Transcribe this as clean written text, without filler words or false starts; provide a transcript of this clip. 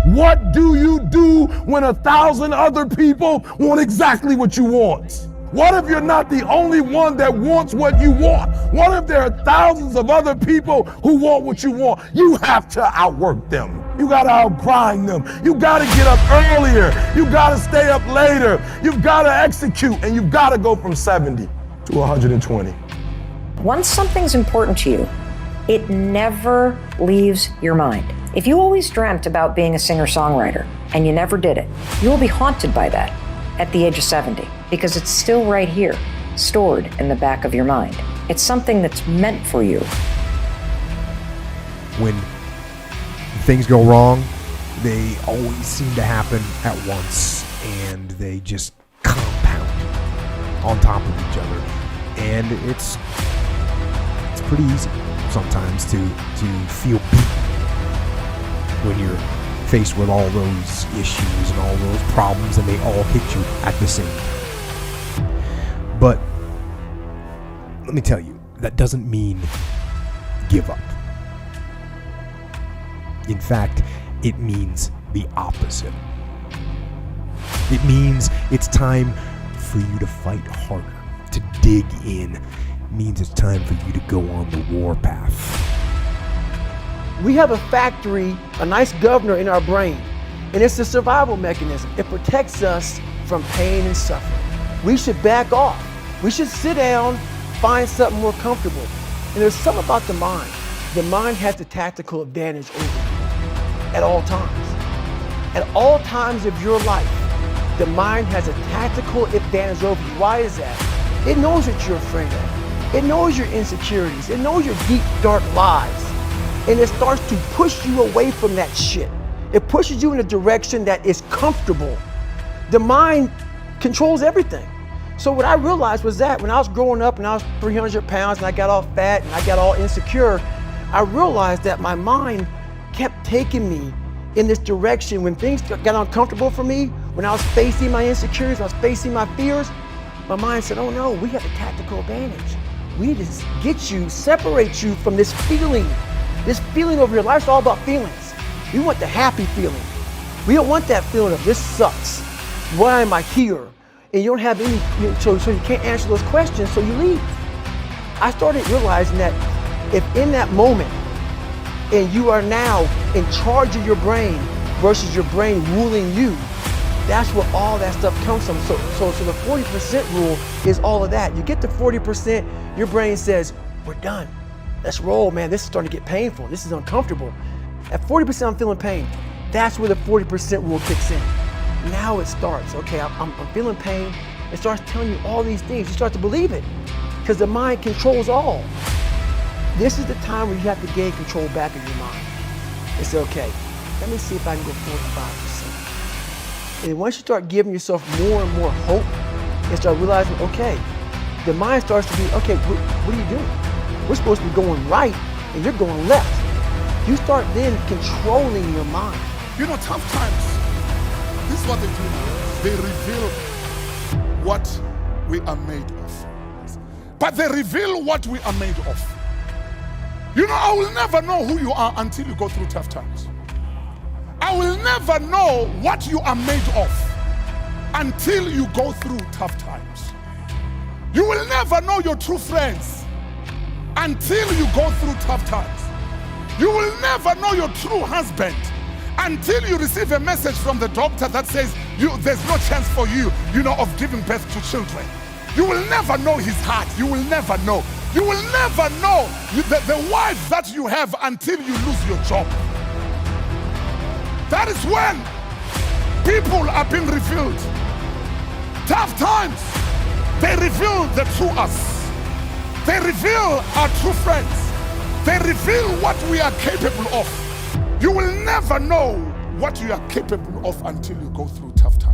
What do you do when 1,000 other people want exactly what you want? What if you're not the only one that wants what you want? What if there are thousands of other people who want what you want? You have to outwork them. You gotta outgrind them. You gotta get up earlier. You gotta stay up later. You've gotta execute, and you've gotta go from 70 to 120. Once something's important to you, it never leaves your mind. If you always dreamt about being a singer-songwriter and you never did it, you will be haunted by that at the age of 70, because it's still right here, stored in the back of your mind. It's something that's meant for you. When things go wrong, they always seem to happen at once, and they just compound on top of each other. And it's pretty easy sometimes to feel beaten when you're faced with all those issues and all those problems, and they all hit you at the same time. But let me tell you, that doesn't mean give up. In fact, it means the opposite. It means it's time for you to fight harder, to dig in. It means it's time for you to go on the warpath. We have a factory, a nice governor in our brain, and it's a survival mechanism. It protects us from pain and suffering. We should back off. We should sit down, find something more comfortable. And there's something about the mind. The mind has the tactical advantage over you at all times. At all times of your life, the mind has a tactical advantage over you. Why is that? It knows what you're afraid of. It knows your insecurities. It knows your deep, dark lies. And it starts to push you away from that shit. It pushes you in a direction that is comfortable. The mind controls everything. So what I realized was that when I was growing up and I was 300 pounds and I got all fat and I got all insecure, I realized that my mind kept taking me in this direction. When things got uncomfortable for me, when I was facing my insecurities, I was facing my fears, my mind said, oh no, we have a tactical advantage. We need to get you, separate you from this feeling. This feeling over your life is all about feelings. We want the happy feeling. We don't want that feeling of this sucks. Why am I here? And you don't have any, so you can't answer those questions, so you leave. I started realizing that if in that moment, and you are now in charge of your brain versus your brain ruling you, that's where all that stuff comes from. So the 40% rule is all of that. You get to 40%, your brain says, we're done. Let's roll, man. This is starting to get painful. This is uncomfortable. At 40%, I'm feeling pain. That's where the 40% rule kicks in. Now it starts. Okay, I'm feeling pain. It starts telling you all these things. You start to believe it because the mind controls all. This is the time where you have to gain control back of your mind. It's okay. Let me see if I can go 45%. And once you start giving yourself more and more hope and start realizing, okay, the mind starts to be, okay, what are you doing? We're supposed to be going right, and you're going left. You start then controlling your mind. You know, tough times, this is what they do now. They reveal what we are made of. But they reveal what we are made of. You know, I will never know who you are until you go through tough times. I will never know what you are made of until you go through tough times. You will never know your true friends until you go through tough times. You will never know your true husband until you receive a message from the doctor that says there's no chance for you, of giving birth to children. You will never know his heart. You will never know. You will never know the wife that you have until you lose your job. That is when people are being revealed. Tough times, they reveal the true us. They reveal our true friends. They reveal what we are capable of. You will never know what you are capable of until you go through tough times.